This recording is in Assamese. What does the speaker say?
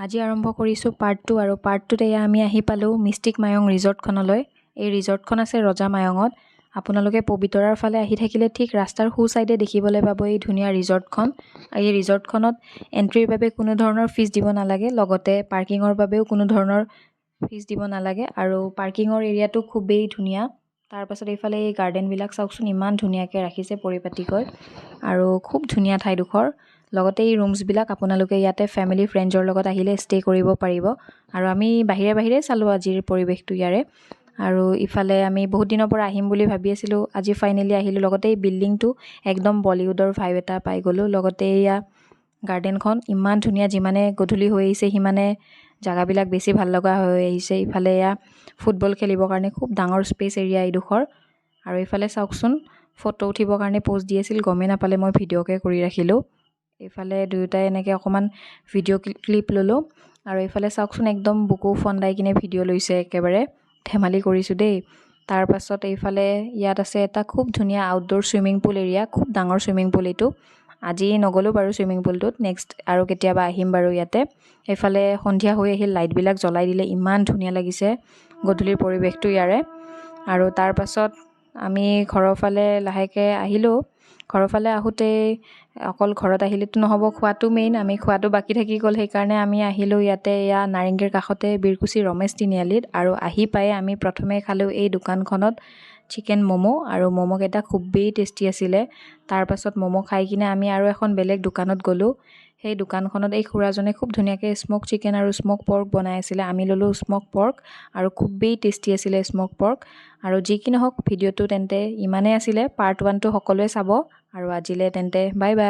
আজি আৰম্ভ কৰিছোঁ পাৰ্ট 2 আৰু পাৰ্ট 2ত এয়া আমি আহি পালোঁ মিষ্টিক মায়ং ৰিজৰ্টখনলৈ। এই ৰিজৰ্টখন আছে ৰজা মায়ঙত। আপোনালোকে পবিতৰাৰ ফালে আহি থাকিলে ঠিক ৰাস্তাৰ সোঁ চাইডে দেখিবলৈ পাব এই ধুনীয়া ৰিজৰ্টখন। এই ৰিজৰ্টখনত এণ্ট্ৰিৰ বাবে কোনো ধৰণৰ ফিজ দিব নালাগে, লগতে পাৰ্কিঙৰ বাবেও কোনো ধৰণৰ ফিজ দিব নালাগে আৰু পাৰ্কিঙৰ এৰিয়াটো খুবেই ধুনীয়া। তাৰপাছত এইফালে এই গাৰ্ডেনবিলাক চাওকচোন, ইমান ধুনীয়াকৈ ৰাখিছে পৰিপাটিকৈ আৰু খুব ধুনীয়া ঠাইডোখৰ। লগতে এই ৰুমছবিলাক আপোনালোকে ইয়াতে ফেমিলি ফ্ৰেণ্ডছৰ লগত আহিলে ষ্টে কৰিব পাৰিব। আৰু আমি বাহিৰে চালোঁ আজিৰ পৰিৱেশটো ইয়াৰে। আৰু ইফালে আমি বহুত দিনৰ পৰা আহিম বুলি ভাবি আছিলোঁ, আজি ফাইনেলি আহিলোঁ। লগতে এই বিল্ডিংটো একদম বলিউডৰ ভাইব এটা পাই গ'লোঁ। লগতে এয়া গাৰ্ডেনখন ইমান ধুনীয়া, যিমানে গধূলি হৈ আহিছে সিমানে জেগাবিলাক বেছি ভাল লগা হৈ আহিছে। ইফালে এয়া ফুটবল খেলিবৰ কাৰণে খুব ডাঙৰ স্পেচ এৰিয়া এইডোখৰ। আৰু ইফালে চাওকচোন, ফটো উঠিবৰ কাৰণে প'জ দি আছিল, গমেই নাপালে মই ভিডিঅ'কে কৰি ৰাখিলোঁ। এইফালে দুয়োটাই এনেকৈ অকণমান ভিডিঅ' ক্লিপ ল'লোঁ। আৰু এইফালে চাওকচোন, একদম বুকু ফন্দাই কিনে ভিডিঅ' লৈছে একেবাৰে, ধেমালি কৰিছোঁ দেই। তাৰপাছত এইফালে ইয়াত আছে এটা খুব ধুনীয়া আউটডোৰ ছুইমিং পুল এৰিয়া, খুব ডাঙৰ ছুইমিং পুল এইটো। আজি নগ'লোঁ বাৰু ছুইমিং পুলটোত, নেক্সট আৰু কেতিয়াবা আহিম বাৰু ইয়াতে। এইফালে সন্ধিয়া হৈ আহিল, লাইটবিলাক জ্বলাই দিলে, ইমান ধুনীয়া লাগিছে গধূলিৰ পৰিৱেশটো ইয়াৰে। আৰু তাৰপাছত আমি ঘৰৰ ফালে লাহেকৈ আহিলোঁ। ঘৰৰ ফালে আহোঁতে অকল ঘৰত আহিলেতো নহ'ব, খোৱাটো মেইন। আমি খোৱাটো বাকী থাকি গ'ল, সেইকাৰণে আমি আহিলোঁ ইয়াতে এয়া নাৰেংগীৰ কাষতে বীৰকুছি ৰমেশ তিনিআলিত। আৰু আহি পাই আমি প্ৰথমে খালোঁ এই দোকানখনত চিকেন ম'ম', আৰু ম'ম'কেইটা খুবেই টেষ্টি আছিলে। তাৰপাছত ম'ম' খাই কিনে আমি আৰু এখন বেলেগ দোকানত গ'লোঁ। সেই দোকানখনত এই খুৰাজনে খুব ধুনীয়াকৈ স্ম'ক চিকেন আৰু স্ম'ক পৰ্ক বনাই আছিলে। আমি ল'লোঁ স্ম'ক পৰ্ক, আৰু খুবেই টেষ্টি আছিলে স্ম'ক পৰ্ক। আৰু যি কি নহওক, ভিডিঅ'টো তেন্তে ইমানেই আছিলে। পাৰ্ট 1টো সকলোৱে চাব, আৰু আজিলৈ তেন্তে বাই বাই।